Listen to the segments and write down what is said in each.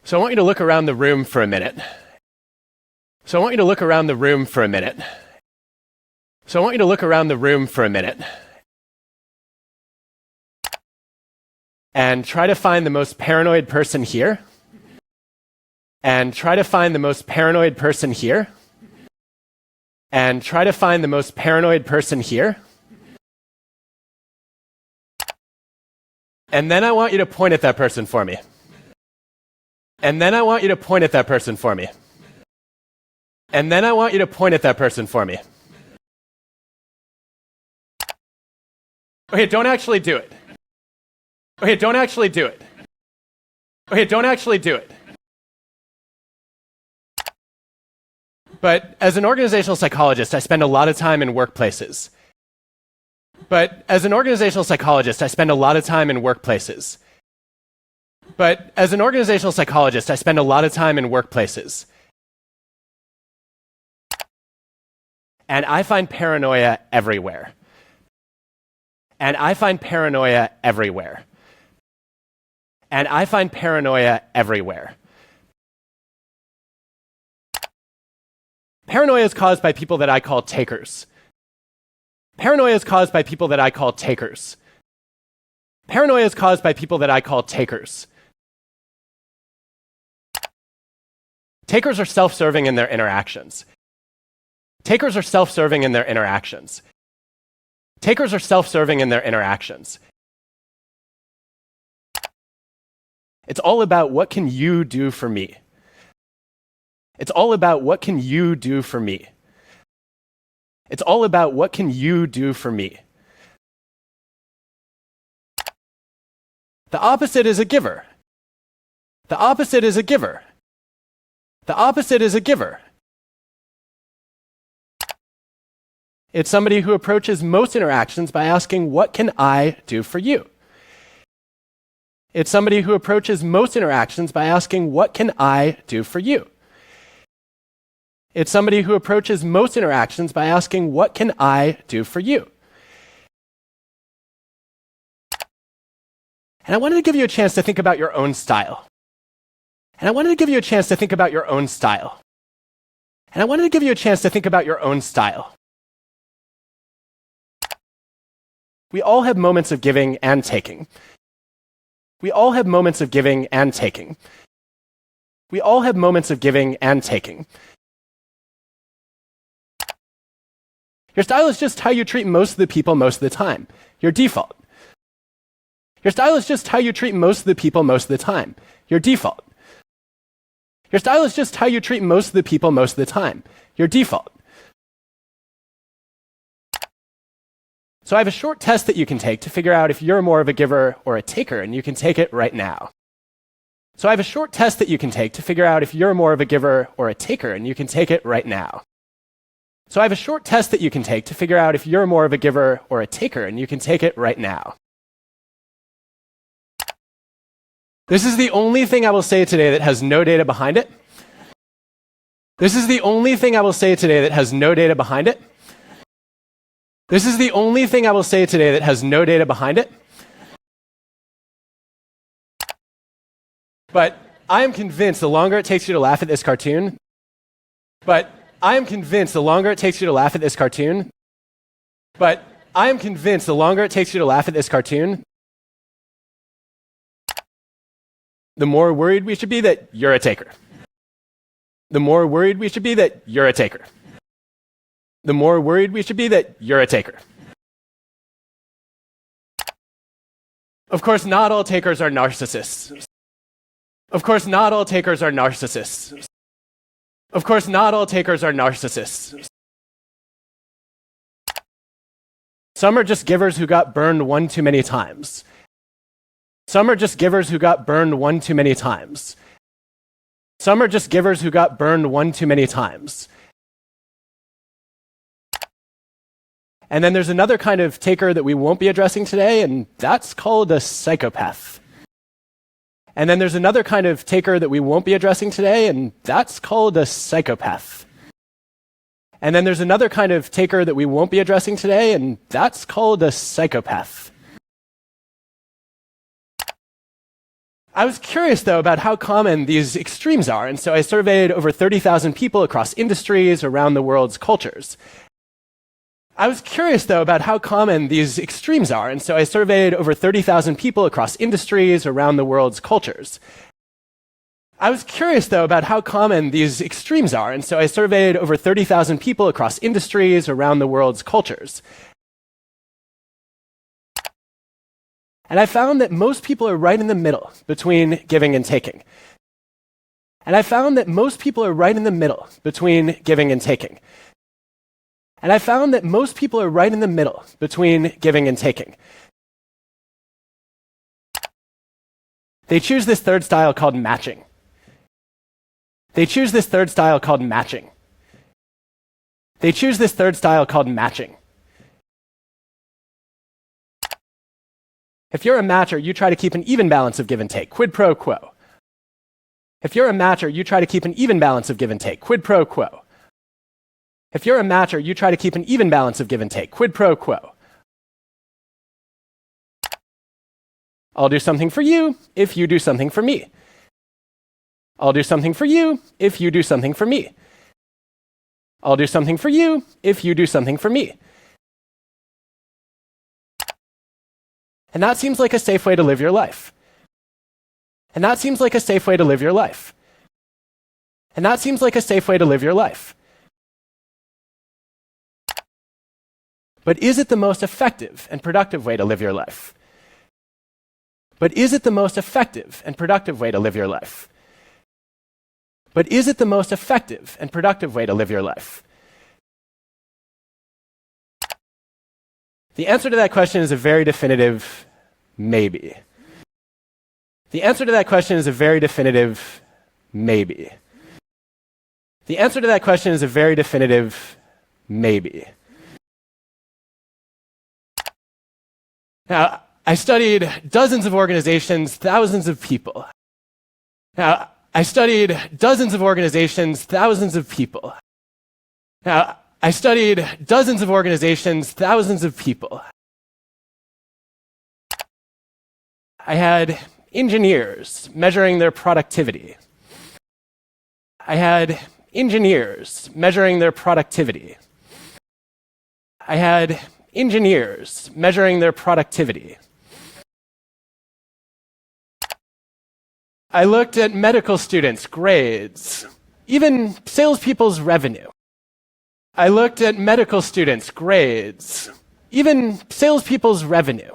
So I want you to look around the room for a minute. So I want you to look around the room for a minute. So I want you to look around the room for a minute. And try to find the most paranoid person here. And try to find the most paranoid person here. And try to find the most paranoid person here. And then I want you to point at that person for me. And then I want you to point at that person for me. And then I want you to point at that person for me. Okay, don't actually do it. Okay, don't actually do it. Okay, don't actually do it. But as an organizational psychologist, I spend a lot of time in workplaces. But as an organizational psychologist, I spend a lot of time in workplaces. But as an organizational psychologist, I spend a lot of time in workplaces. And I find paranoia everywhere. And I find paranoia everywhere. And I find paranoia everywhere. Paranoia is caused by people that I call takers. Paranoia is caused by people that I call takers. Paranoia is caused by people that I call takers. Takers are self-serving in their interactions. Takers are self-serving in their interactions. Takers are self-serving in their interactions. It's all about what can you do for me. It's all about what can you do for me. It's all about what can you do for me. The opposite is a giver. The opposite is a giver. The opposite is a giver. It's somebody who approaches most interactions by asking, what can I do for you? It's somebody who approaches most interactions by asking, what can I do for you? It's somebody who approaches most interactions by asking, what can I do for you? And I wanted to give you a chance to think about your own style. And I wanted to give you a chance to think about your own style. And I wanted to give you a chance to think about your own style. We all have moments of giving and taking. We all have moments of giving and taking. We all have moments of giving and taking. Your style is just how you treat most of the people most of the time. Your default. Your style is just how you treat most of the people most of the time. Your default. Your style is just how you treat most of the people most of the time. Your default. So I have a short test that you can take to figure out if you're more of a giver or a taker, and you can take it right now. So I have a short test that you can take to figure out if you're more of a giver or a taker, and you can take it right now. So I have a short test that you can take to figure out if you're more of a giver or a taker, and you can take it right now. This is the only thing I will say today that has no data behind it. This is the only thing I will say today that has no data behind it. This is the only thing I will say today that has no data behind it. But I am convinced the longer it takes you to laugh at this cartoon, but I am convinced the longer it takes you to laugh at this cartoon, but I am convinced the longer it takes you to laugh at this cartoon, the more worried we should be that you're a taker. The more worried we should be that you're a taker. The more worried we should be that you're a taker. Of course, not all takers are narcissists. Of course, not all takers are narcissists. Of course, not all takers are narcissists. Some are just givers who got burned one too many times. Some are just givers who got burned one too many times. Some are just givers who got burned one too many times. And then there's another kind of taker that we won't be addressing today, and that's called a psychopath. And then there's another kind of taker that we won't be addressing today, and that's called a psychopath. And then there's another kind of taker that we won't be addressing today, and that's called a psychopath. I was curious, though, about how common these extremes are, and so I surveyed over 30,000 people across industries around the world's cultures. I was curious, though, about how common these extremes are, and so I surveyed over 30,000 people across industries around the world's cultures. I was curious, though, about how common these extremes are, and so I surveyed over 30,000 people across industries around the world's cultures. And I found that most people are right in the middle between giving and taking. And I found that most people are right in the middle between giving and taking. And I found that most people are right in the middle between giving and taking. They choose this third style called matching. They choose this third style called matching. They choose this third style called matching. If you're a matcher, you try to keep an even balance of give and take, quid pro quo. If you're a matcher, you try to keep an even balance of give and take, quid pro quo. If you're a matcher, you try to keep an even balance of give and take, quid pro quo. I'll do something for you if you do something for me. I'll do something for you if you do something for me. I'll do something for you if you do something for me. And that seems like a safe way to live your life. And that seems like a safe way to live your life. And that seems like a safe way to live your life. But is it the most effective and productive way to live your life? But is it the most effective and productive way to live your life? But is it the most effective and productive way to live your life? The answer to that question is a very definitive maybe. The answer to that question is a very definitive maybe. The answer to that question is a very definitive maybe. Now, I studied dozens of organizations, thousands of people. Now, I studied dozens of organizations, thousands of people. Now, I studied dozens of organizations, thousands of people. I had engineers measuring their productivity. I had engineers measuring their productivity. I had engineers measuring their productivity. I looked at medical students' grades, even salespeople's revenue. I looked at medical students' grades, even salespeople's revenue.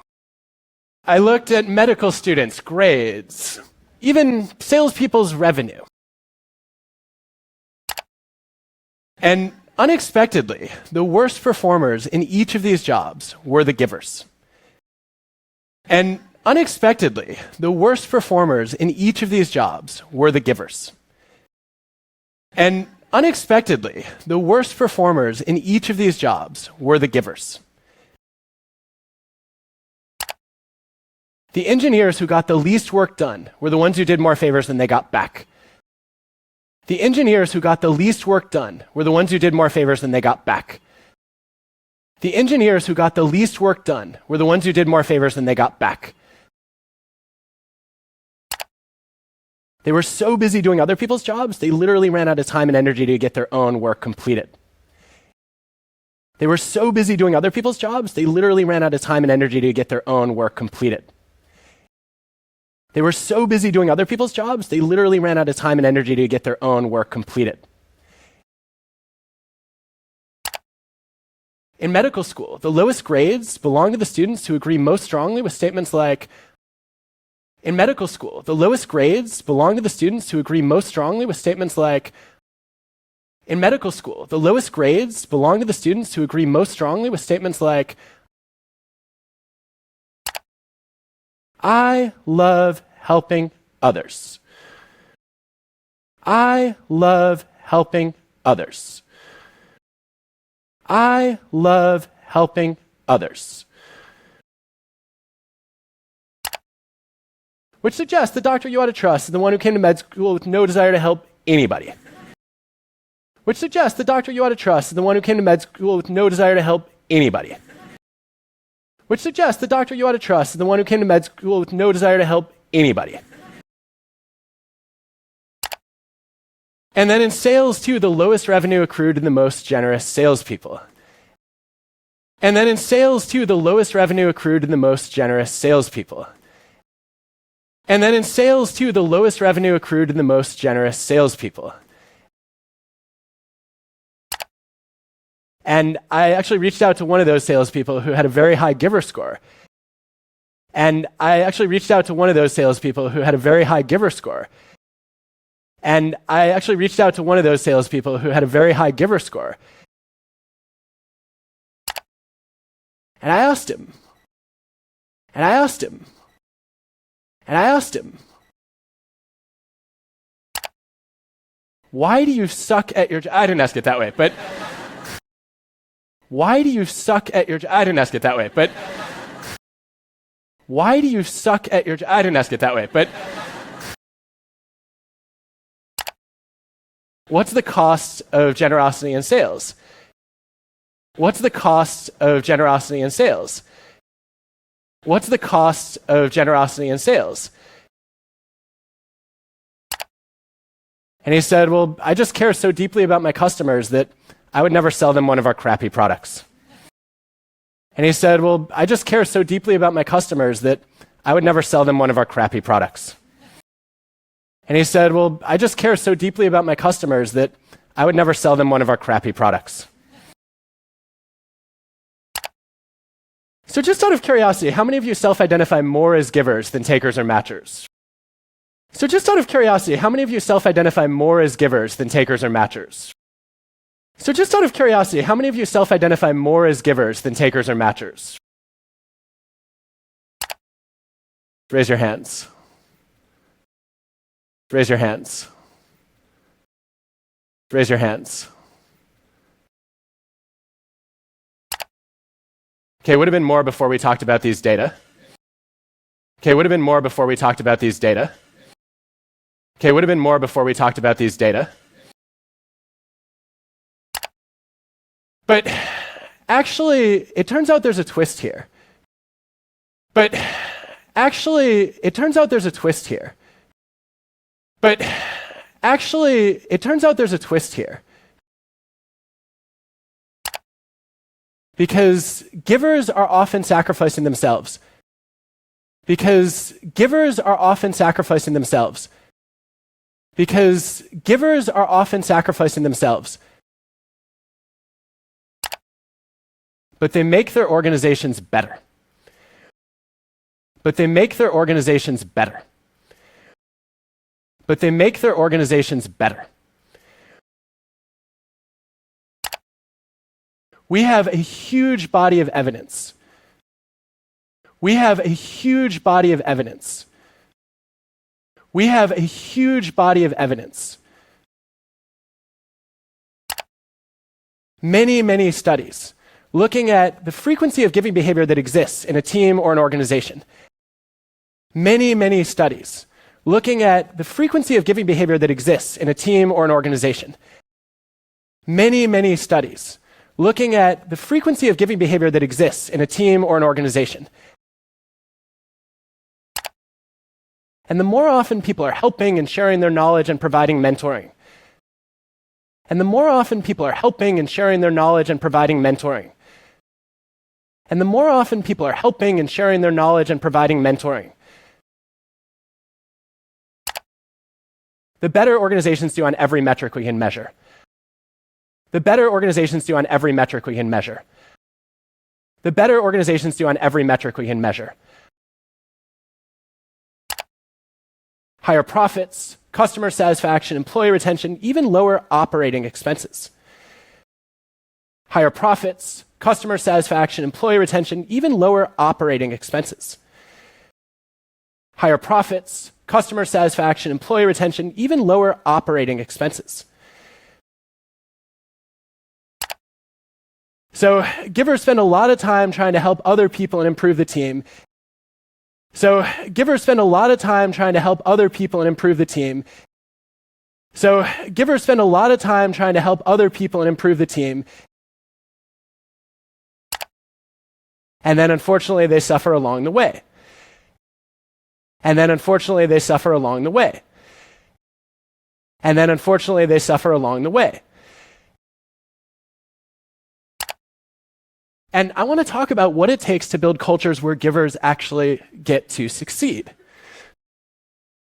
I looked at medical students' grades, even salespeople's revenue. And unexpectedly, the worst performers in each of these jobs were the givers. And unexpectedly, the worst performers in each of these jobs were the givers. And unexpectedly, the worst performers in each of these jobs were the givers. The engineers who got the least work done were the ones who did more favors than they got back. The engineers who got the least work done were the ones who did more favors than they got back. The engineers who got the least work done were the ones who did more favors than they got back. They were so busy doing other people's jobs, they literally ran out of time and energy to get their own work completed. They were so busy doing other people's jobs, they literally ran out of time and energy to get their own work completed. They were so busy doing other people's jobs, they literally ran out of time and energy to get their own work completed. In medical school, the lowest grades belong to the students who agree most strongly with statements like, in medical school, the lowest grades belong to the students who agree most strongly with statements like, in medical school, the lowest grades belong to the students who agree most strongly with statements like, I love helping others. I love helping others. I love helping others. Which suggests the doctor you ought to trust is the one who came to med school with no desire to help anybody. Which suggests the doctor you ought to trust is the one who came to med school with no desire to help anybody. Which suggests the doctor you ought to trust is the one who came to med school with no desire to help anybody. And then in sales, too, the lowest revenue accrued to the most generous salespeople. And then in sales, too, the lowest revenue accrued to the most generous salespeople. And then in sales, too, the lowest revenue accrued to the most generous salespeople. And I actually reached out to one of those salespeople who had a very high giver score. And I actually reached out to one of those salespeople who had a very high giver score. And I actually reached out to one of those salespeople who had a very high giver score. And I asked him, why do you suck at your job? I didn't ask it that way, but why do you suck at your job? I didn't ask it that way, but why do you suck at your job? I didn't ask it that way, but what's the cost of generosity in sales? What's the cost of generosity in sales? What's the cost of generosity in sales? And he said, well, I just care so deeply about my customers that I would never sell them one of our crappy products. And he said, well, I just care so deeply about my customers that I would never sell them one of our crappy products. And he said, well, I just care so deeply about my customers that I would never sell them one of our crappy products. So just out of curiosity, how many of you self-identify more as givers than takers or matchers? So just out of curiosity, how many of you self-identify more as givers than takers or matchers? So just out of curiosity, how many of you self-identify more as givers than takers or matchers? Raise your hands. Raise your hands. Raise your hands. Okay, would have been more before we talked about these data. Okay, would have been more before we talked about these data. Okay, would have been more before we talked about these data. But actually, it turns out there's a twist here. But actually, it turns out there's a twist here. But actually, it turns out there's a twist here. Because givers are often sacrificing themselves. Because givers are often sacrificing themselves. Because givers are often sacrificing themselves. But they make their organizations better. But they make their organizations better. But they make their organizations better. We have a huge body of evidence. We have a huge body of evidence. We have a huge body of evidence. Many, many studies looking at the frequency of giving behavior that exists in a team or an organization. Many, many studies looking at the frequency of giving behavior that exists in a team or an organization. Many, many studies looking at the frequency of giving behavior that exists in a team or an organization. And the more often people are helping and sharing their knowledge and providing mentoring. And the more often people are helping and sharing their knowledge and providing mentoring. And the more often people are helping and sharing their knowledge and providing mentoring. The better organizations do on every metric we can measure. The better organizations do on every metric we can measure. The better organizations do on every metric we can measure. Higher profits, customer satisfaction, employee retention, even lower operating expenses. Higher profits, customer satisfaction, employee retention, even lower operating expenses. Higher profits, customer satisfaction, employee retention, even lower operating expenses. So givers spend a lot of time trying to help other people and improve the team. So givers spend a lot of time trying to help other people and improve the team. So givers spend a lot of time trying to help other people and improve the team. And then unfortunately they suffer along the way. And then unfortunately they suffer along the way. And then unfortunately they suffer along the way. And I want to talk about what it takes to build cultures where givers actually get to succeed.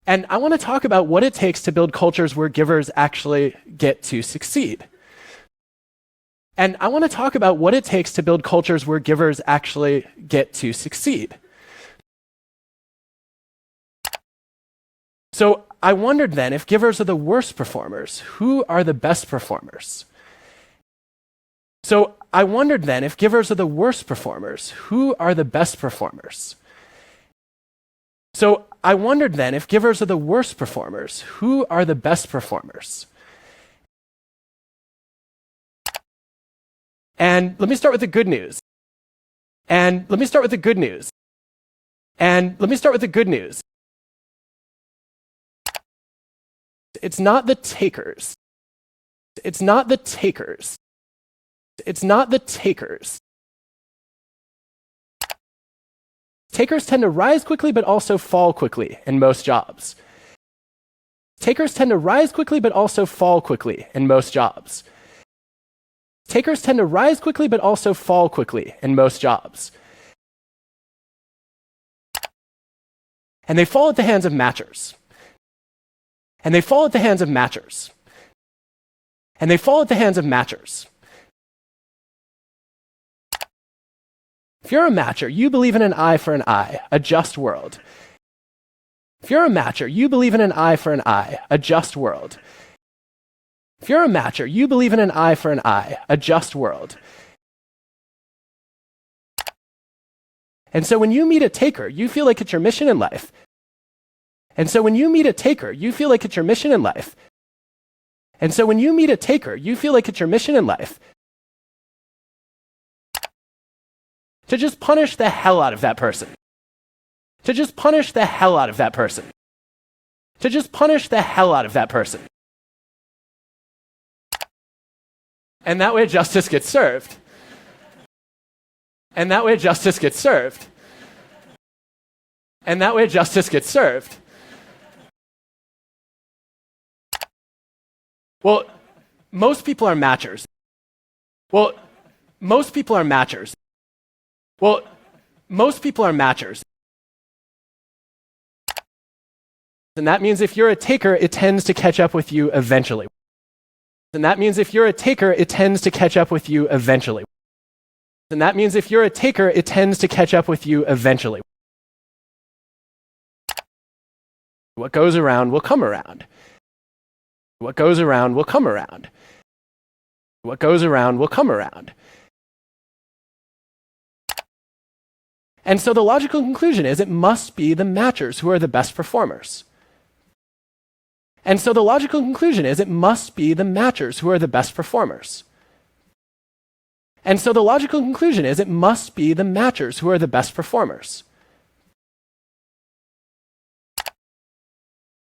And I want to talk about what it takes to build cultures where givers actually get to succeed. And I want to talk about what it takes to build cultures where givers actually get to succeed. So I wondered then, if givers are the worst performers, who are the best performers? So I wondered then, if givers are the worst performers, who are the best performers? So I wondered then, if givers are the worst performers, who are the best performers? And let me start with the good news. And let me start with the good news. And let me start with the good news. It's not the takers. It's not the takers. It's not the takers. Takers tend to rise quickly but also fall quickly in most jobs. Takers tend to rise quickly but also fall quickly in most jobs. Takers tend to rise quickly but also fall quickly in most jobs. And they fall at the hands of matchers. And they fall at the hands of matchers. And they fall at the hands of matchers. If you're a matcher, you believe in an eye for an eye, a just world. If you're a matcher, you believe in an eye for an eye, a just world. If you're a matcher, you believe in an eye for an eye, a just world. And so when you meet a taker, you feel like it's your mission in life. And so when you meet a taker, you feel like it's your mission in life. And so when you meet a taker, you feel like it's your mission in life to just punish the hell out of that person. To just punish the hell out of that person. To just punish the hell out of that person. And that way justice gets served. And that way justice gets served. And that way justice gets served. Well, most people are matchers. Well, most people are matchers. Well, most people are matchers. And that means if you're a taker, it tends to catch up with you eventually. And that means if you're a taker, it tends to catch up with you eventually. And that means if you're a taker, it tends to catch up with you eventually. What goes around will come around. What goes around will come around. What goes around will come around. And so the logical conclusion is it must be the matchers who are the best performers. And so the logical conclusion is it must be the matchers who are the best performers. And so the logical conclusion is it must be the matchers who are the best performers.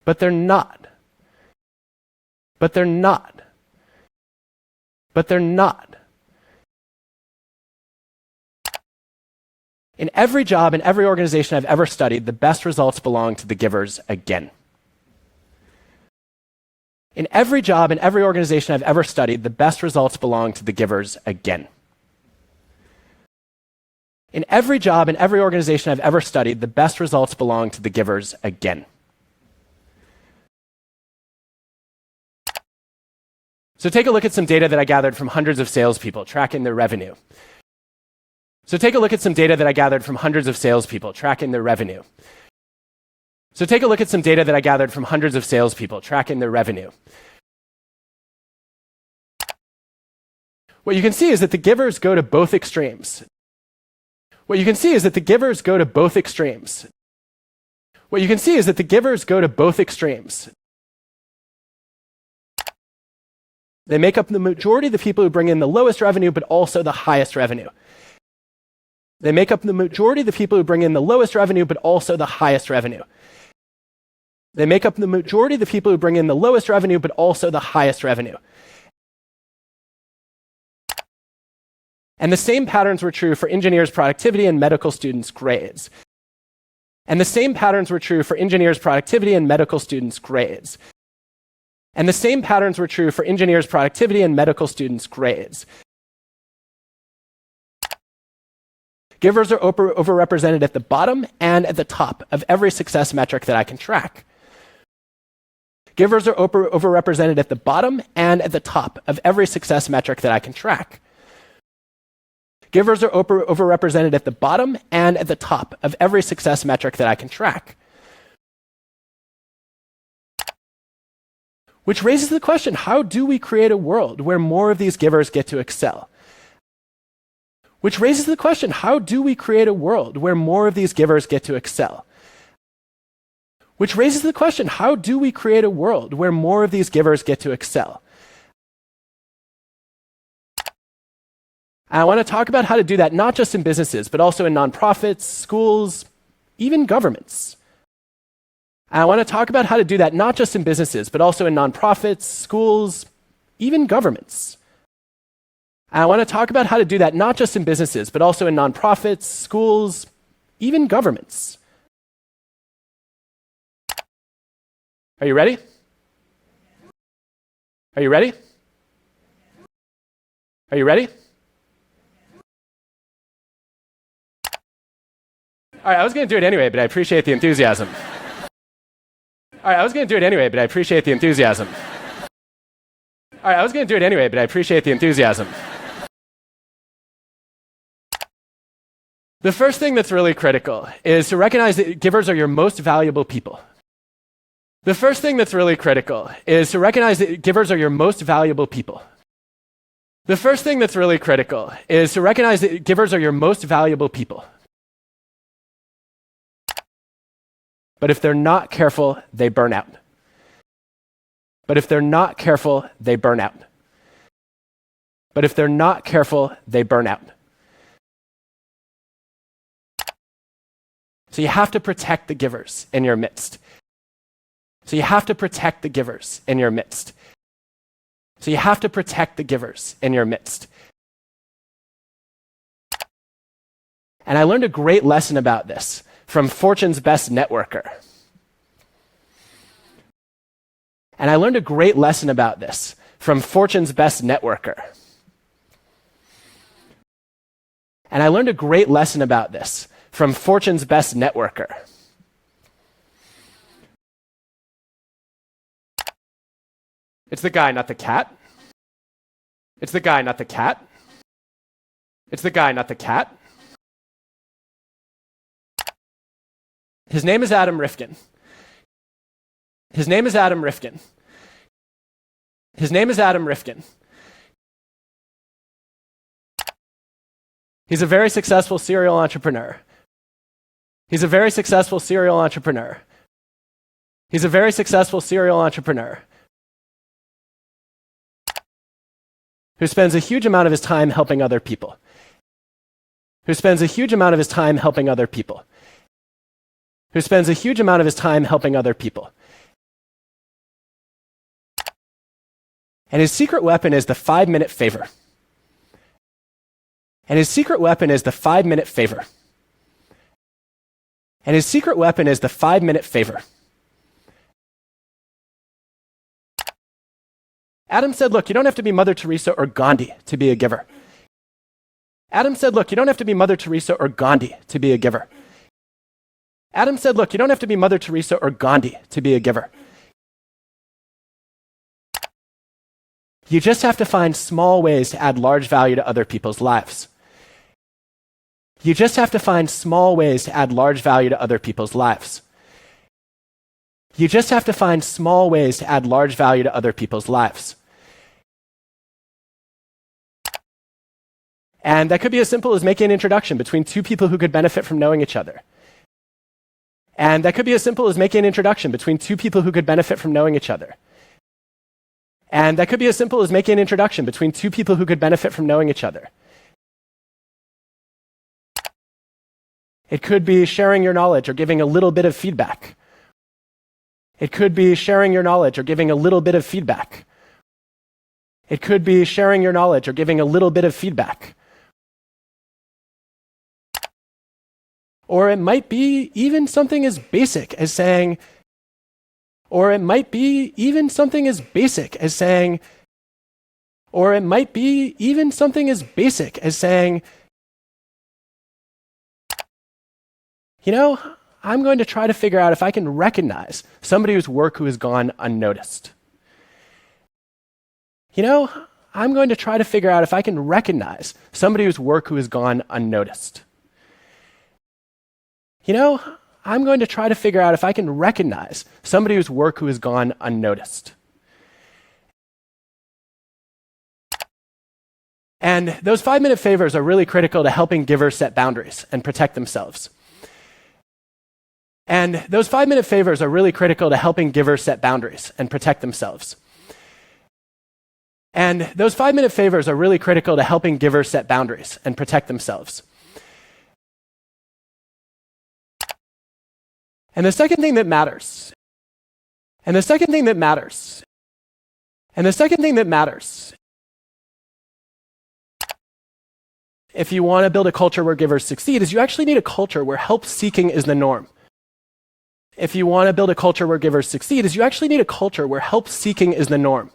But they're not. But they're not. But they're not. In every job, in every organization I've ever studied, the best results belong to the givers again. In every job, in every organization I've ever studied, the best results belong to the givers again. In every job, in every organization I've ever studied, the best results belong to the givers again. So take a look at some data that I gathered from hundreds of salespeople tracking their revenue. So take a look at some data that I gathered from hundreds of salespeople tracking their revenue. So take a look at some data that I gathered from hundreds of salespeople tracking their revenue. What you can see is that the givers go to both extremes. What you can see is that the givers go to both extremes. What you can see is that the givers go to both extremes. They make up the majority of the people who bring in the lowest revenue, but also the highest revenue. They make up the majority of the people who bring in the lowest revenue, but also the highest revenue. They make up the majority of the people who bring in the lowest revenue, but also the highest revenue. And the same patterns were true for engineers' productivity and medical students' grades. And the same patterns were true for engineers' productivity and medical students' grades. And the same patterns were true for engineers' productivity and medical students' grades. Givers are overrepresented at the bottom and at the top of every success metric that I can track. Givers are overrepresented at the bottom and at the top of every success metric that I can track. Givers are overrepresented at the bottom and at the top of every success metric that I can track. Which raises the question, how do we create a world where more of these givers get to excel? Which raises the question, how do we create a world where more of these givers get to excel? Which raises the question, how do we create a world where more of these givers get to excel? And I want to talk about how to do that not just in businesses, but also in nonprofits, schools, even governments. And I want to talk about how to do that not just in businesses, but also in nonprofits, schools, even governments. And I want to talk about how to do that not just in businesses, but also in nonprofits, schools, even governments. Are you ready? Are you ready? Are you ready? All right, I was going to do it anyway, but I appreciate the enthusiasm. All right, I was going to do it anyway, but I appreciate the enthusiasm. All right, I was going to do it anyway, but I appreciate the enthusiasm. The first thing that's really critical is to recognize that givers are your most valuable people. The first thing that's really critical is to recognize that givers are your most valuable people. The first thing that's really critical is to recognize that givers are your most valuable people. But if they're not careful, they burn out. But if they're not careful, they burn out. But if they're not careful, they burn out. So you have to protect the givers in your midst. So you have to protect the givers in your midst. So you have to protect the givers in your midst. And I learned a great lesson about this from Fortune's best networker. And I learned a great lesson about this from Fortune's best networker. And I learned a great lesson about this from Fortune's best networker. It's the guy, not the cat. It's the guy, not the cat. It's the guy, not the cat. His name is Adam Rifkin. His name is Adam Rifkin. His name is Adam Rifkin. He's a very successful serial entrepreneur. He's a very successful serial entrepreneur. He's a very successful serial entrepreneur who spends a huge amount of his time helping other people. Who spends a huge amount of his time helping other people. Who spends a huge amount of his time helping other people. And his secret weapon is the 5-minute favor. And his secret weapon is the 5-minute favor. And his secret weapon is the 5-minute favor. Adam said, look, you don't have to be Mother Teresa or Gandhi to be a giver. Adam said, look, you don't have to be Mother Teresa or Gandhi to be a giver. Adam said, look, you don't have to be Mother Teresa or Gandhi to be a giver. You just have to find small ways to add large value to other people's lives. You just have to find small ways to add large value to other people's lives. You just have to find small ways to add large value to other people's lives. And that could be as simple as making an introduction between two people who could benefit from knowing each other. And that could be as simple as making an introduction between two people who could benefit from knowing each other. And that could be as simple as making an introduction between two people who could benefit from knowing each other. It could be sharing your knowledge or giving a little bit of feedback. It could be sharing your knowledge or giving a little bit of feedback. It could be sharing your knowledge or giving a little bit of feedback. Or it might be even something as basic as saying, Or it might be even something as basic as saying, or it might be even something as basic as saying, you know, I'm going to try to figure out if I can recognize somebody whose work who has gone unnoticed. You know, I'm going to try to figure out if I can recognize somebody whose work who has gone unnoticed. You know, I'm going to try to figure out if I can recognize somebody whose work who has gone unnoticed. And those 5-minute favors are really critical to helping givers set boundaries and protect themselves. And those 5-minute favors are really critical to helping givers set boundaries and protect themselves. And those 5-minute favors are really critical to helping givers set boundaries and protect themselves. And the second thing that matters, and the second thing that matters, and the second thing that matters, if you want to build a culture where givers succeed, is you actually need a culture where help-seeking is the norm. If you want to build a culture where givers succeed, is you actually need a culture where help-seeking is the norm.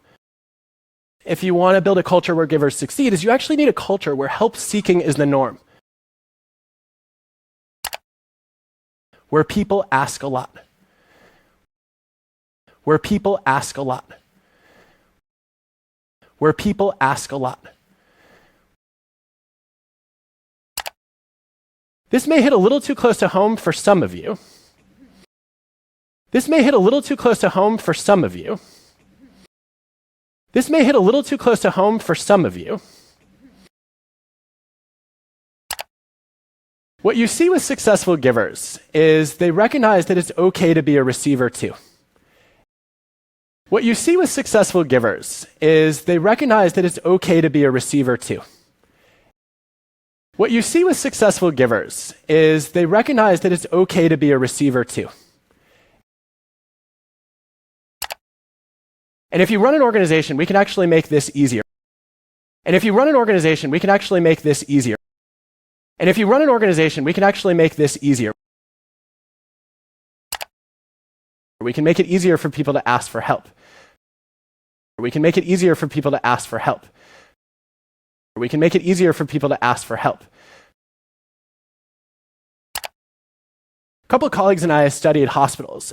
If you want to build a culture where givers succeed, is you actually need a culture where help-seeking is the norm. Where people ask a lot. Where people ask a lot. Where people ask a lot. This may hit a little too close to home for some of you. This may hit a little too close to home for some of you. This may hit a little too close to home for some of you. What you see with successful givers is they recognize that it's okay to be a receiver too. What you see with successful givers is they recognize that it's okay to be a receiver too. What you see with successful givers is they recognize that it's okay to be a receiver too. And if you run an organization, we can actually make this easier. And if you run an organization, we can actually make this easier. And if you run an organization, we can actually make this easier. We can make it easier for people to ask for help. We can make it easier for people to ask for help. We can make it easier for people to ask for help. A couple of colleagues and I studied hospitals.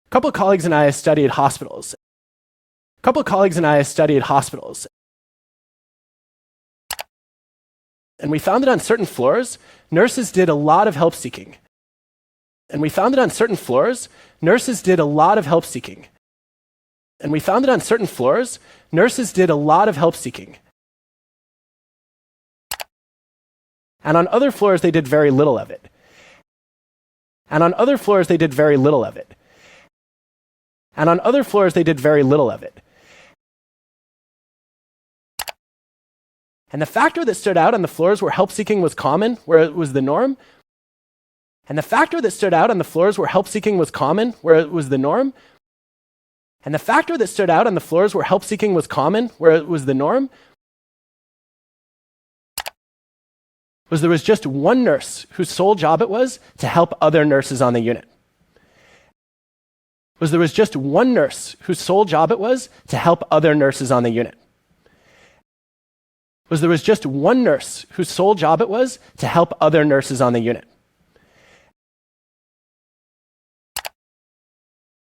A couple of colleagues and I studied hospitals. A couple of colleagues and I studied hospitals. And we found that on certain floors, nurses did a lot of help seeking. And we found that on certain floors, nurses did a lot of help seeking. And we found that on certain floors, nurses did a lot of help seeking. And on other floors, they did very little of it. And on other floors, they did very little of it. And on other floors, they did very little of it. And the factor that stood out on the floors where help-seeking was common, where it was the norm, and the factor that stood out on the floors where help-seeking was common, where it was the norm, and the factor that stood out on the floors where help-seeking was common, where it was the norm, was there was just one nurse whose sole job it was to help other nurses on the unit. Was there was just one nurse whose sole job it was to help other nurses on the unit. Was there was just one nurse whose sole job it was to help other nurses on the unit.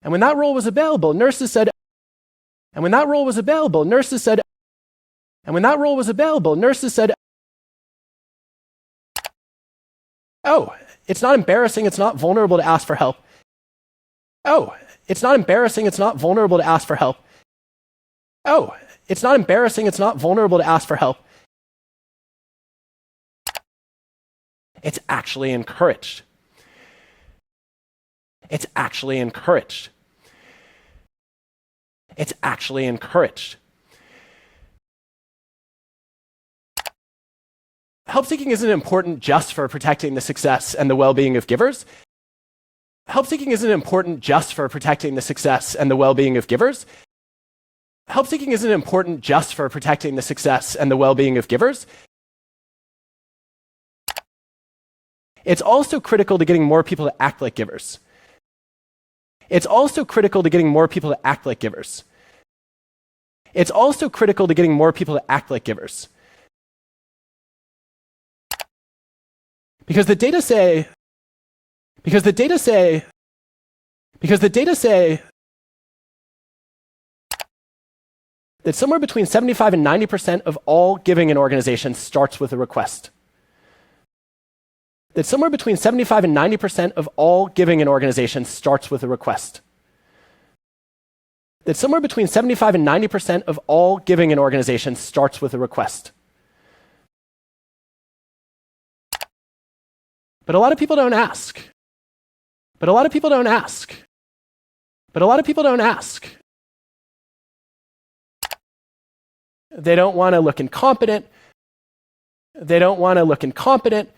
And when that role was available, nurses said, and when that role was available, nurses said, and when that role was available, nurses said, oh, it's not embarrassing, it's not vulnerable to ask for help. Oh, it's not embarrassing, it's not vulnerable to ask for help. Oh, it's not embarrassing, it's not vulnerable to ask for help. It's actually encouraged. It's actually encouraged. It's actually encouraged. Help-seeking isn't important just for protecting the success and the well-being of givers. Help-seeking isn't important just for protecting the success and the well-being of givers. Help-seeking isn't important just for protecting the success and the well-being of givers. It's also critical to getting more people to act like givers. It's also critical to getting more people to act like givers. It's also critical to getting more people to act like givers. Because the data say that somewhere between 75 and 90% of all giving in organizations starts with a request. That somewhere between 75 and 90% of all giving in organizations starts with a request. That somewhere between 75 and 90% of all giving in organizations starts with a request. But a lot of people don't ask. But a lot of people don't ask. But a lot of people don't ask. They don't want to look incompetent. They don't want to look incompetent.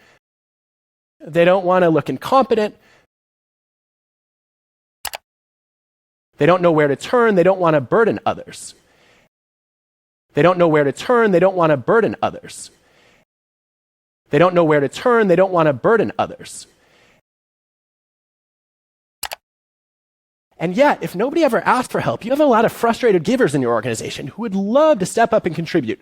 They don't want to look incompetent. They don't know where to turn. They don't want to burden others. They don't know where to turn. They don't want to burden others. They don't know where to turn. They don't want to burden others. And yet, if nobody ever asked for help, you have a lot of frustrated givers in your organization who would love to step up and contribute.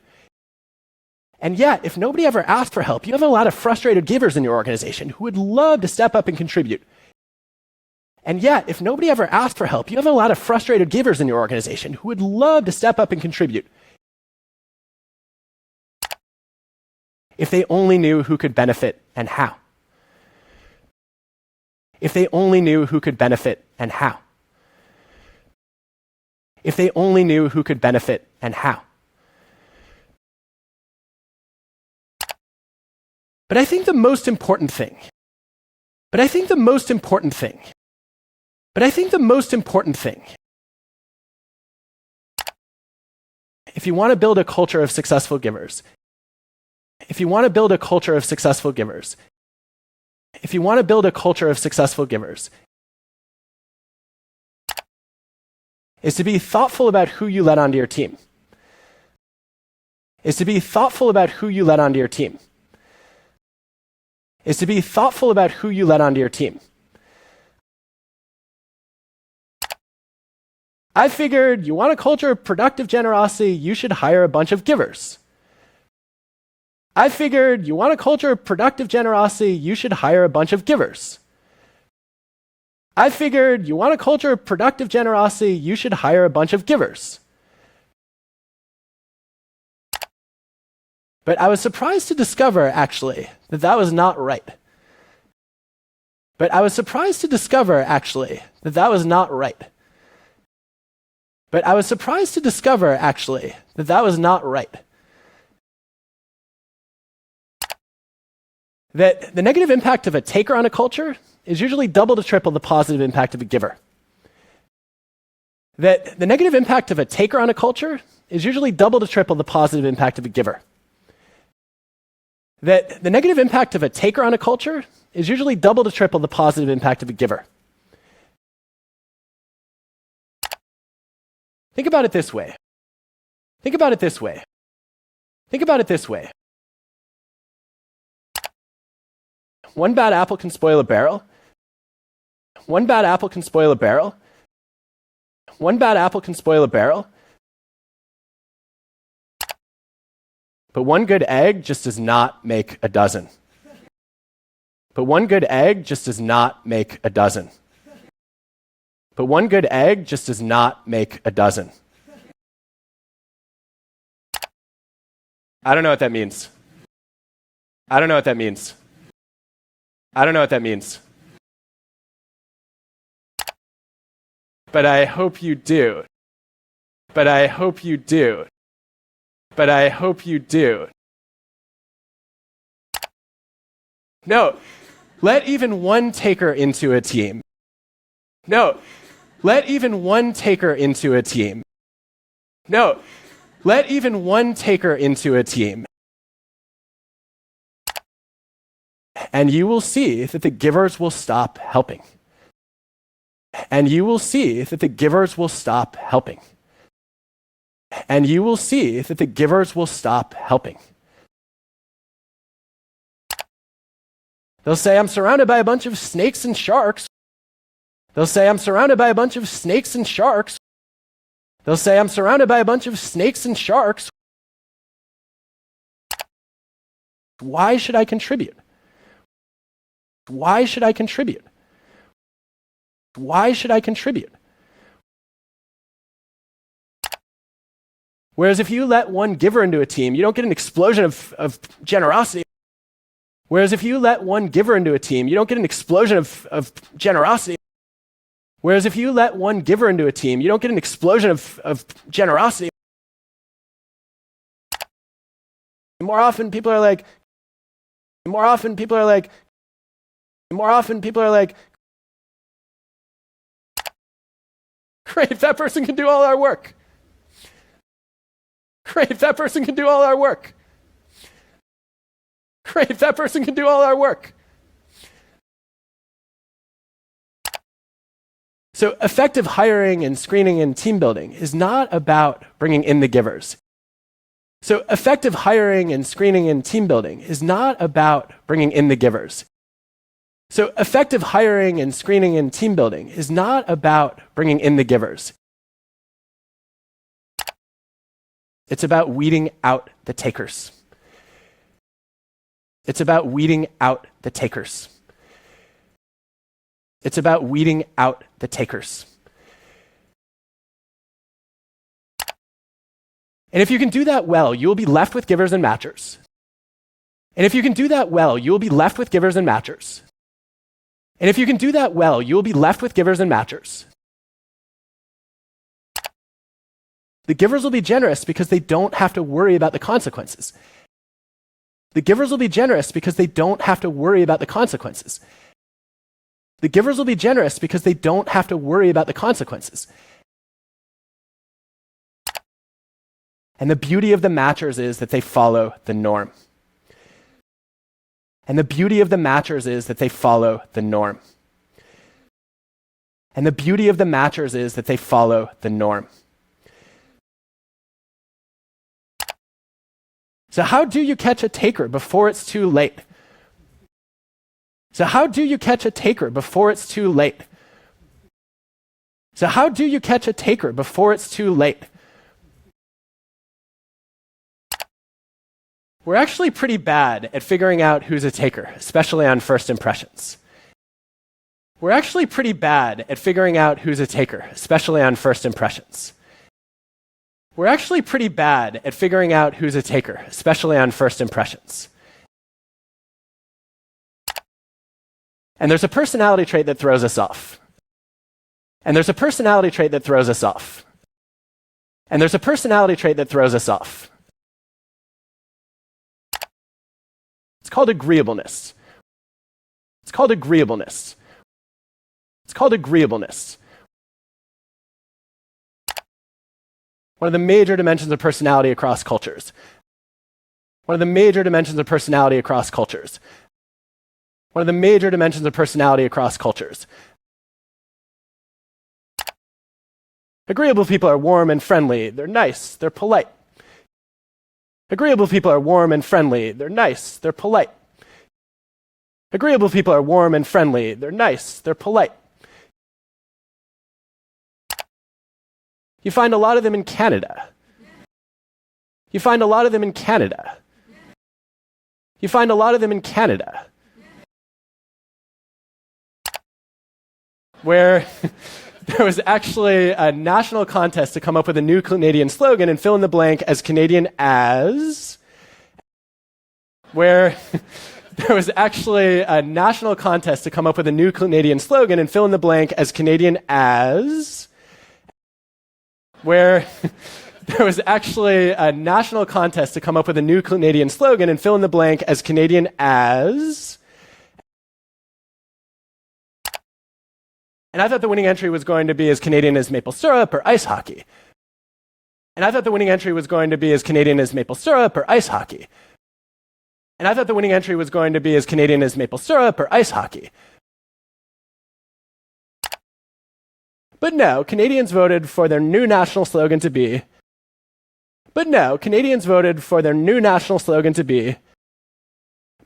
And yet, if nobody ever asked for help, you have a lot of frustrated givers in your organization who would love to step up and contribute. And yet, if nobody ever asked for help, you have a lot of frustrated givers in your organization who would love to step up and contribute. If they only knew who could benefit and how. If they only knew who could benefit and how. If they only knew who could benefit and how. But I think the most important thing, if you want to build a culture of successful givers, is to be thoughtful about who you let onto your team. Is to be thoughtful about who you let onto your team. Is to be thoughtful about who you let onto your team. I figured you want a culture of productive generosity, you should hire a bunch of givers. I figured you want a culture of productive generosity, you should hire a bunch of givers. I figured you want a culture of productive generosity, you should hire a bunch of givers. But I was surprised to discover, actually, that that was not right. But I was surprised to discover, actually, that that was not right. But I was surprised to discover, actually, that that was not right. That the negative impact of a taker on a culture is usually double to triple the positive impact of a giver. That the negative impact of a taker on a culture is usually double to triple the positive impact of a giver. That the negative impact of a taker on a culture is usually double to triple the positive impact of a giver. Think about it this way. Think about it this way. Think about it this way. One bad apple can spoil a barrel. One bad apple can spoil a barrel. One bad apple can spoil a barrel. But one good egg just does not make a dozen. But one good egg just does not make a dozen. But one good egg just does not make a dozen. I don't know what that means. I don't know what that means. I don't know what that means. But I hope you do. But I hope you do. But I hope you do. No, let even one taker into a team. No, let even one taker into a team. No, let even one taker into a team. And you will see that the givers will stop helping. And you will see that the givers will stop helping. And you will see that the givers will stop helping. They'll say, I'm surrounded by a bunch of snakes and sharks. They'll say, I'm surrounded by a bunch of snakes and sharks. They'll say, I'm surrounded by a bunch of snakes and sharks. Why should I contribute? Why should I contribute? Why should I contribute? Whereas if you let one giver into a team, you don't get an explosion of generosity. Whereas if you let one giver into a team, you don't get an explosion of generosity. Whereas if you let one giver into a team, you don't get an explosion of generosity. More often people are like, great, that person can do all our work. Great, that person can do all our work. Great, that person can do all our work. So effective hiring and screening and team building is not about bringing in the givers. So effective hiring and screening and team building is not about bringing in the givers. So effective hiring and screening and team building is not about bringing in the givers. It's about weeding out the takers. It's about weeding out the takers. It's about weeding out the takers. And if you can do that well, you will be left with givers and matchers. And if you can do that well, you will be left with givers and matchers. And if you can do that well, you will be left with givers and matchers. The givers will be generous because they don't have to worry about the consequences. The givers will be generous because they don't have to worry about the consequences. The givers will be generous because they don't have to worry about the consequences. And the beauty of the matchers is that they follow the norm. And the beauty of the matchers is that they follow the norm. And the beauty of the matchers is that they follow the norm. So how do you catch a taker before it's too late? So how do you catch a taker before it's too late? So how do you catch a taker before it's too late? We're actually pretty bad at figuring out who's a taker, especially on first impressions. We're actually pretty bad at figuring out who's a taker, especially on first impressions. We're actually pretty bad at figuring out who's a taker, especially on first impressions. And there's a personality trait that throws us off. And there's a personality trait that throws us off. And there's a personality trait that throws us off. It's called agreeableness. It's called agreeableness. It's called agreeableness. One of the major dimensions of personality across cultures. One of the major dimensions of personality across cultures. One of the major dimensions of personality across cultures. Agreeable people are warm and friendly. They're nice. They're polite. Agreeable people are warm and friendly. They're nice. They're polite. Agreeable people are warm and friendly. They're nice. They're polite. You find a lot of them in Canada. You find a lot of them in Canada. You find a lot of them in Canada. Where there was actually a national contest to come up with a new Canadian slogan and fill in the blank as Canadian as. Where there was actually a national contest to come up with a new Canadian slogan and fill in the blank as Canadian as. Where there was actually a national contest to come up with a new Canadian slogan and fill in the blank as Canadian as. And I thought the winning entry was going to be as Canadian as maple syrup or ice hockey. And I thought the winning entry was going to be as Canadian as maple syrup or ice hockey. And I thought the winning entry was going to be as Canadian as maple syrup or ice hockey. But no, Canadians voted for their new national slogan to be. But no, Canadians voted for their new national slogan to be.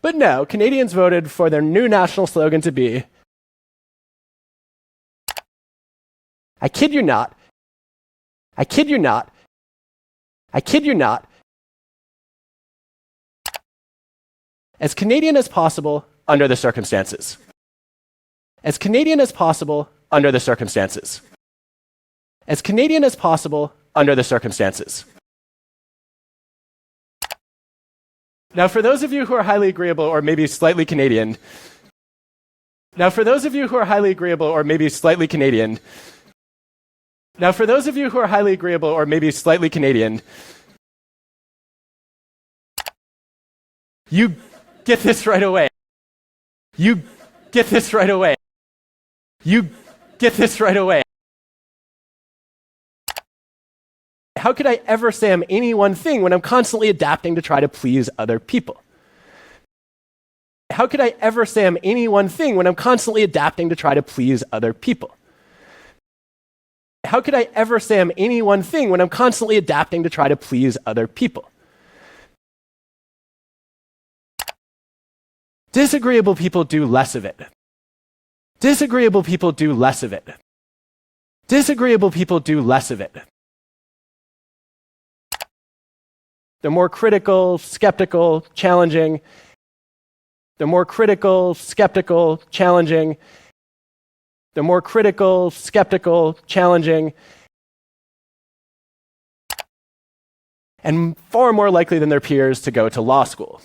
But no, Canadians voted for their new national slogan to be. I kid you not. I kid you not. I kid you not. As Canadian as possible under the circumstances. As Canadian as possible under the circumstances. As Canadian as possible under the circumstances. Now, for those of you who are highly agreeable or maybe slightly Canadian, now for those of you who are highly agreeable or maybe slightly Canadian, now for those of you who are highly agreeable or maybe slightly Canadian, you get this right away. You get this right away. You get this right away. How could I ever say I'm any one thing when I'm constantly adapting to try to please other people? How could I ever say I'm any one thing when I'm constantly adapting to try to please other people? How could I ever say I'm any one thing when I'm constantly adapting to try to please other people? Disagreeable people do less of it. Disagreeable people do less of it. Disagreeable people do less of it. They're more critical, skeptical, challenging. They're more critical, skeptical, challenging. They're more critical, skeptical, challenging. And far more likely than their peers to go to law school.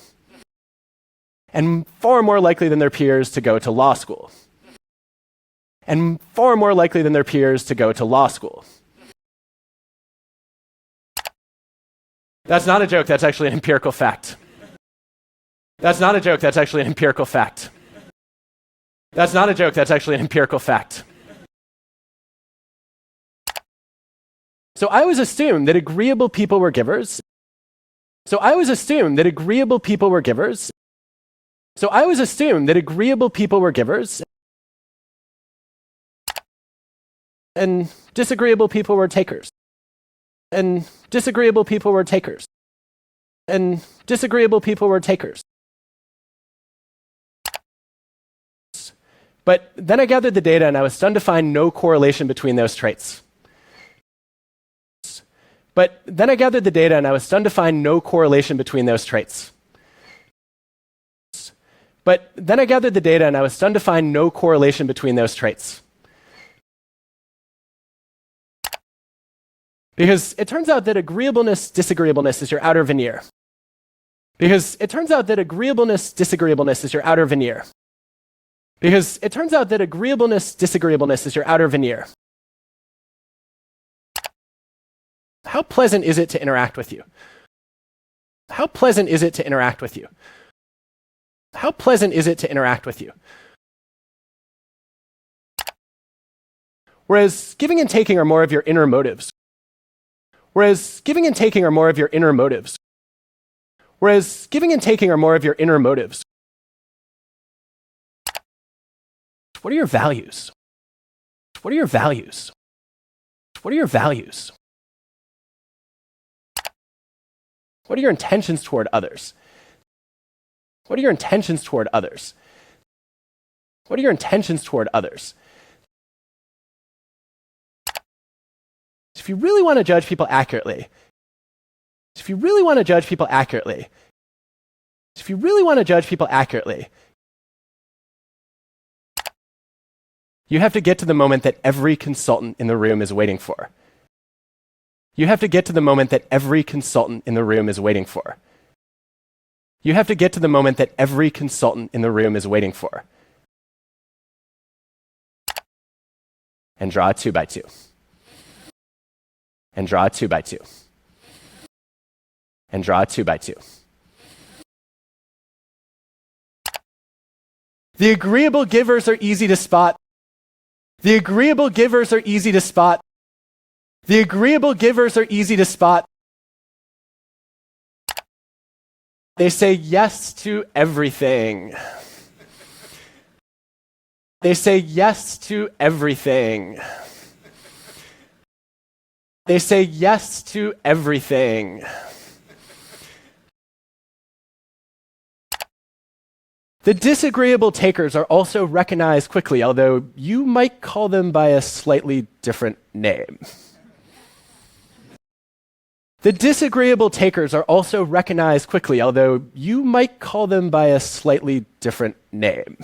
And far more likely than their peers to go to law school. And far more likely than their peers to go to law school. That's not a joke, that's actually an empirical fact. That's not a joke, that's actually an empirical fact. That's not a joke, that's actually an empirical fact. So I always assumed that agreeable people were givers. So I always assumed that agreeable people were givers. So I always assumed that agreeable people were givers. And disagreeable people were takers. And disagreeable people were takers. And disagreeable people were takers. But then I gathered the data and I was stunned to find no correlation between those traits. But then I gathered the data and I was stunned to find no correlation between those traits. But then I gathered the data and I was stunned to find no correlation between those traits. Because it turns out that agreeableness, disagreeableness is your outer veneer. Because it turns out that agreeableness, disagreeableness is your outer veneer. Because it turns out that agreeableness, disagreeableness is your outer veneer. How pleasant is it to interact with you? How pleasant is it to interact with you? How pleasant is it to interact with you? Whereas giving and taking are more of your inner motives. Whereas giving and taking are more of your inner motives. Whereas giving and taking are more of your inner motives. What are your values? What are your values? What are your values? What are your intentions toward others? What are your intentions toward others? What are your intentions toward others? If you really want to judge people accurately, if you really want to judge people accurately, if you really want to judge people accurately, you have to get to the moment that every consultant in the room is waiting for. You have to get to the moment that every consultant in the room is waiting for. You have to get to the moment that every consultant in the room is waiting for. And draw a 2x2. And draw a 2x2. And draw a 2x2. The agreeable givers are easy to spot. The agreeable givers are easy to spot. The agreeable givers are easy to spot. They say yes to everything. They say yes to everything. They say yes to everything. The disagreeable takers are also recognized quickly, although you might call them by a slightly different name. The disagreeable takers are also recognized quickly, although you might call them by a slightly different name.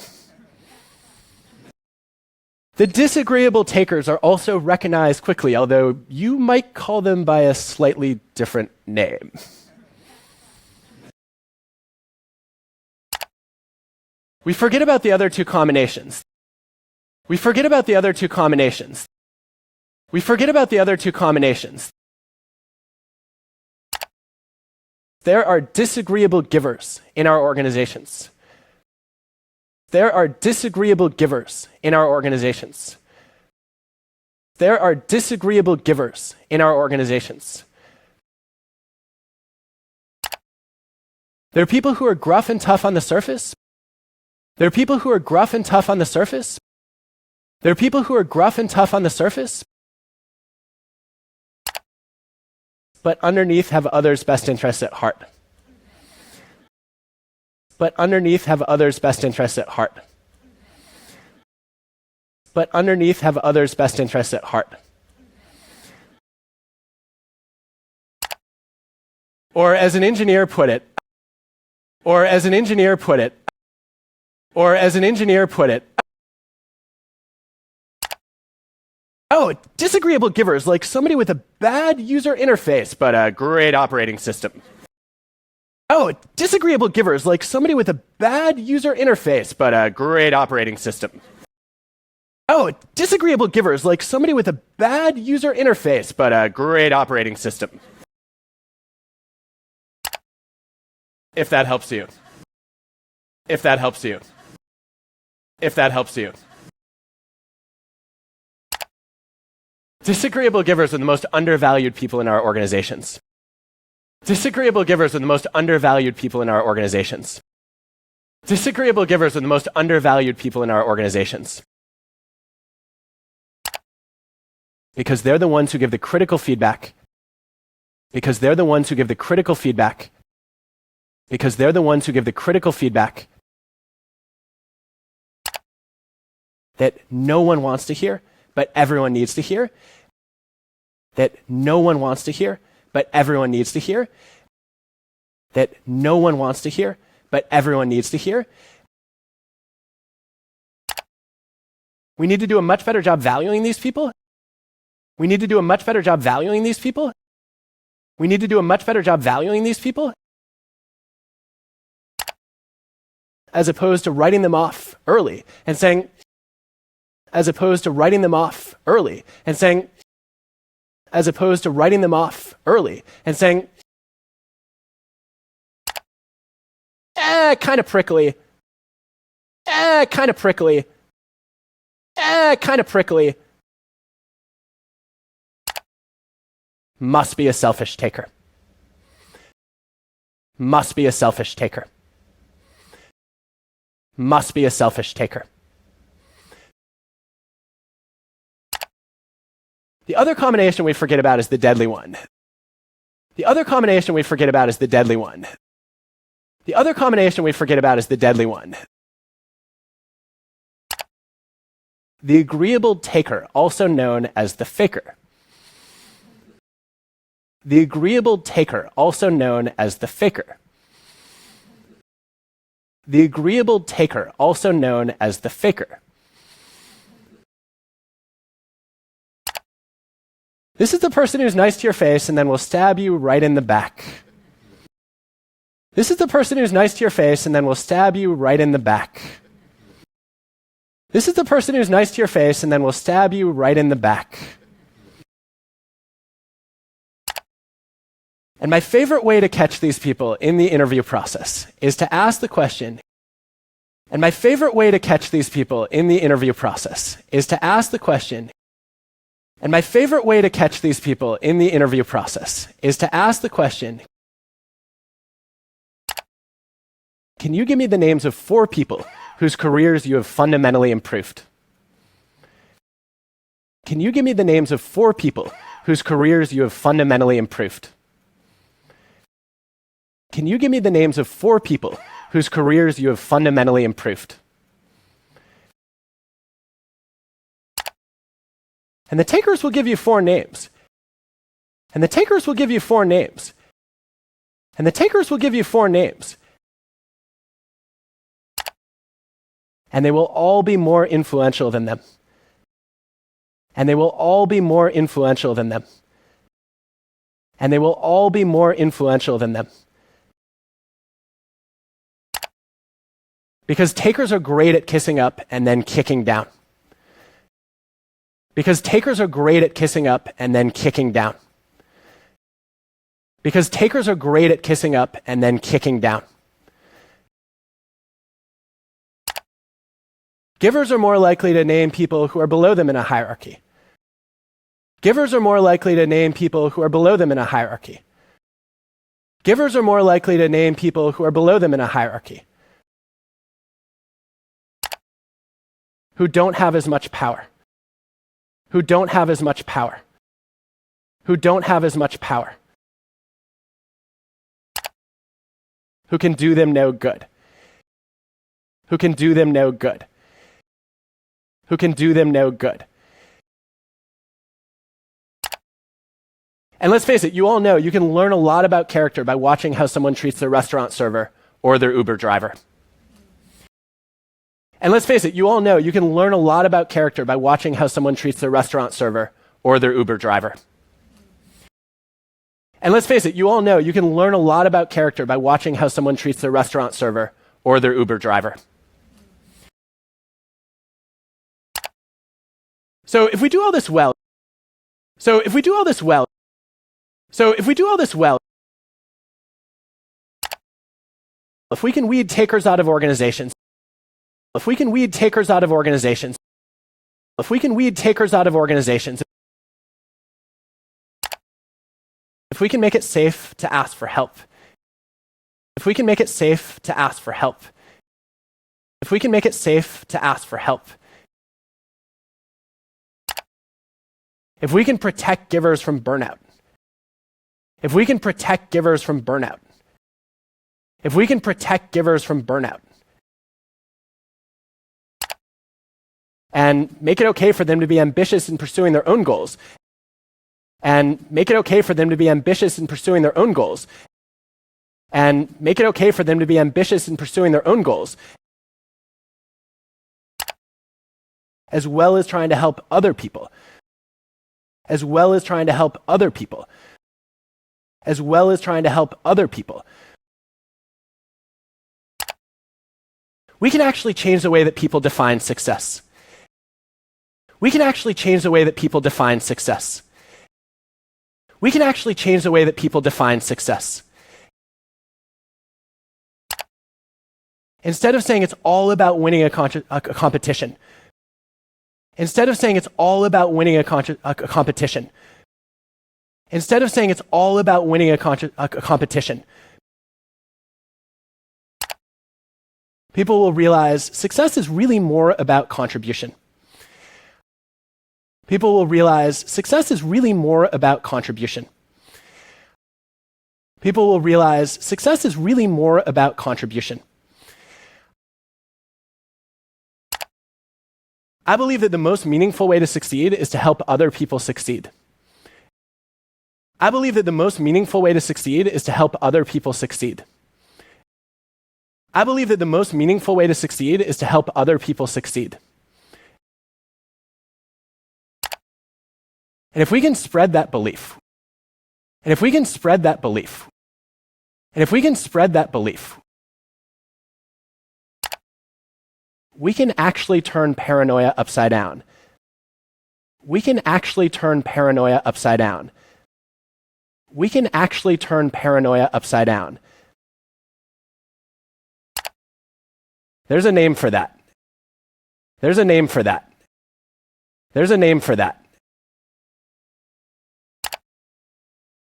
The disagreeable takers are also recognized quickly, although you might call them by a slightly different name. We forget about the other two combinations. We forget about the other two combinations. We forget about the other two combinations. There are disagreeable givers in our organizations. There are disagreeable givers in our organizations. There are disagreeable givers in our organizations. There are people who are gruff and tough on the surface. There are people who are gruff and tough on the surface. There are people who are gruff and tough on the surface, but underneath have others' best interests at heart. But underneath have others' best interests at heart. But underneath have others' best interests at heart. Or as an engineer put it, or as an engineer put it, or as an engineer put it, oh, disagreeable givers, like somebody with a bad user interface, but a great operating system. Oh, disagreeable givers, like somebody with a bad user interface, but a great operating system. Oh, disagreeable givers, like somebody with a bad user interface, but a great operating system. If that helps you. If that helps you. If that helps you. Disagreeable givers are the most undervalued people in our organizations. Disagreeable givers are the most undervalued people in our organizations. Disagreeable givers are the most undervalued people in our organizations. Because they're the ones who give the critical feedback. Because they're the ones who give the critical feedback. Because they're the ones who give the critical feedback that no one wants to hear, but everyone needs to hear. That no one wants to hear, but everyone needs to hear. That no one wants to hear, but everyone needs to hear. We need to do a much better job valuing these people. We need to do a much better job valuing these people. We need to do a much better job valuing these people. As opposed to writing them off early and saying, as opposed to writing them off early and saying, as opposed to writing them off early and saying, kind of prickly, kind of prickly, kind of prickly. Must be a selfish taker. Must be a selfish taker. Must be a selfish taker. The other combination we forget about is the deadly one. The other combination we forget about is the deadly one. The other combination we forget about is the deadly one. The agreeable taker, also known as the faker. The agreeable taker, also known as the faker. The agreeable taker, also known as the faker. This is the person who's nice to your face and then will stab you right in the back. This is the person who's nice to your face and then will stab you right in the back. This is the person who's nice to your face and then will stab you right in the back. And my favorite way to catch these people in the interview process is to ask the question. And my favorite way to catch these people in the interview process is to ask the question. And my favorite way to catch these people in the interview process is to ask the question, can you give me the names of 4 people whose careers you have fundamentally improved? Can you give me the names of 4 people whose careers you have fundamentally improved? Can you give me the names of 4 people whose careers you have fundamentally improved. And the takers will give you 4 names. And the takers will give you 4 names. And the takers will give you 4 names. And they will all be more influential than them. And they will all be more influential than them. And they will all be more influential than them. Because takers are great at kissing up and then kicking down. Because takers are great at kissing up and then kicking down. Because takers are great at kissing up and then kicking down. Givers are more likely to name people who are below them in a hierarchy. Givers are more likely to name people who are below them in a hierarchy. Givers are more likely to name people who are below them in a hierarchy. Who don't have as much power. Who don't have as much power. Who don't have as much power. Who can do them no good. Who can do them no good. Who can do them no good. And let's face it, you all know you can learn a lot about character by watching how someone treats their restaurant server or their Uber driver. And let's face it, you all know you can learn a lot about character by watching how someone treats their restaurant server or their Uber driver. And let's face it, you all know you can learn a lot about character by watching how someone treats their restaurant server or their Uber driver. So if we do all this well, if we can weed takers out of organizations, if we can weed takers out of organizations, if we can weed takers out of organizations, if we can make it safe to ask for help, if we can make it safe to ask for help, if we can make it safe to ask for help, if we can protect givers from burnout, if we can protect givers from burnout, if we can protect givers from burnout, and make it okay for them to be ambitious in pursuing their own goals, and make it okay for them to be ambitious in pursuing their own goals, and make it okay for them to be ambitious in pursuing their own goals, as well as trying to help other people, as well as trying to help other people, as well as trying to help other people. We can actually change the way that people define success. We can actually change the way that people define success. We can actually change the way that people define success. Instead of saying it's all about winning a competition, instead of saying it's all about winning a competition, instead of saying it's all about winning a competition, people will realize success is really more about contribution. People will realize success is really more about contribution. People will realize success is really more about contribution. I believe that the most meaningful way to succeed is to help other people succeed. I believe that the most meaningful way to succeed is to help other people succeed. I believe that the most meaningful way to succeed is to help other people succeed. And if we can spread that belief, and if we can spread that belief, and if we can spread that belief, we can actually turn paranoia upside down. We can actually turn paranoia upside down. We can actually turn paranoia upside down. There's a name for that. There's a name for that. There's a name for that.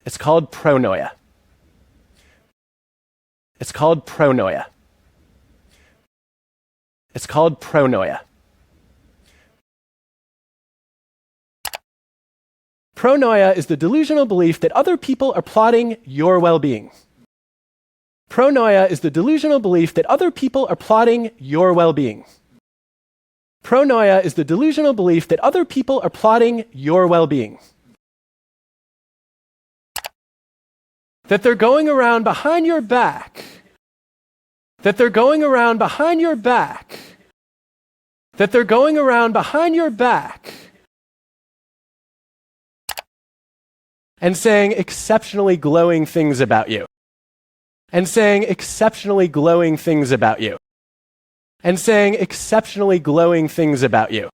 It's called pronoia. It's called pronoia. It's called pronoia. Pronoia is the delusional belief that other people are plotting your well-being. Pronoia is the delusional belief that other people are plotting your well-being. Pronoia is the delusional belief that other people are plotting your well-being. That they're going around behind your back. That they're going around behind your back. That they're going around behind your back. And saying exceptionally glowing things about you. And saying exceptionally glowing things about you. And saying exceptionally glowing things about you.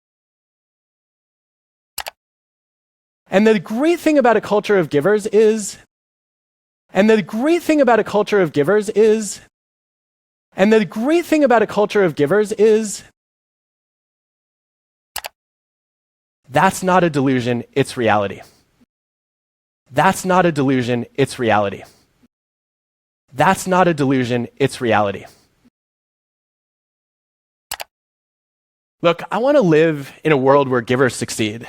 And the great thing about a culture of givers is, and the great thing about a culture of givers is, and the great thing about a culture of givers is, that's not a delusion, it's reality. That's not a delusion, it's reality. That's not a delusion, it's reality. Look, I want to live in a world where givers succeed.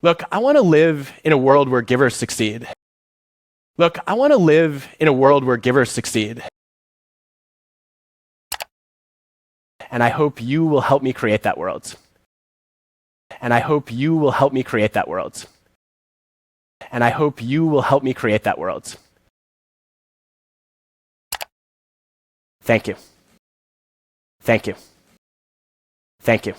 Look, I want to live in a world where givers succeed. Look, I want to live in a world where givers succeed. And I hope you will help me create that world. And I hope you will help me create that world. And I hope you will help me create that world. Thank you. Thank you. Thank you.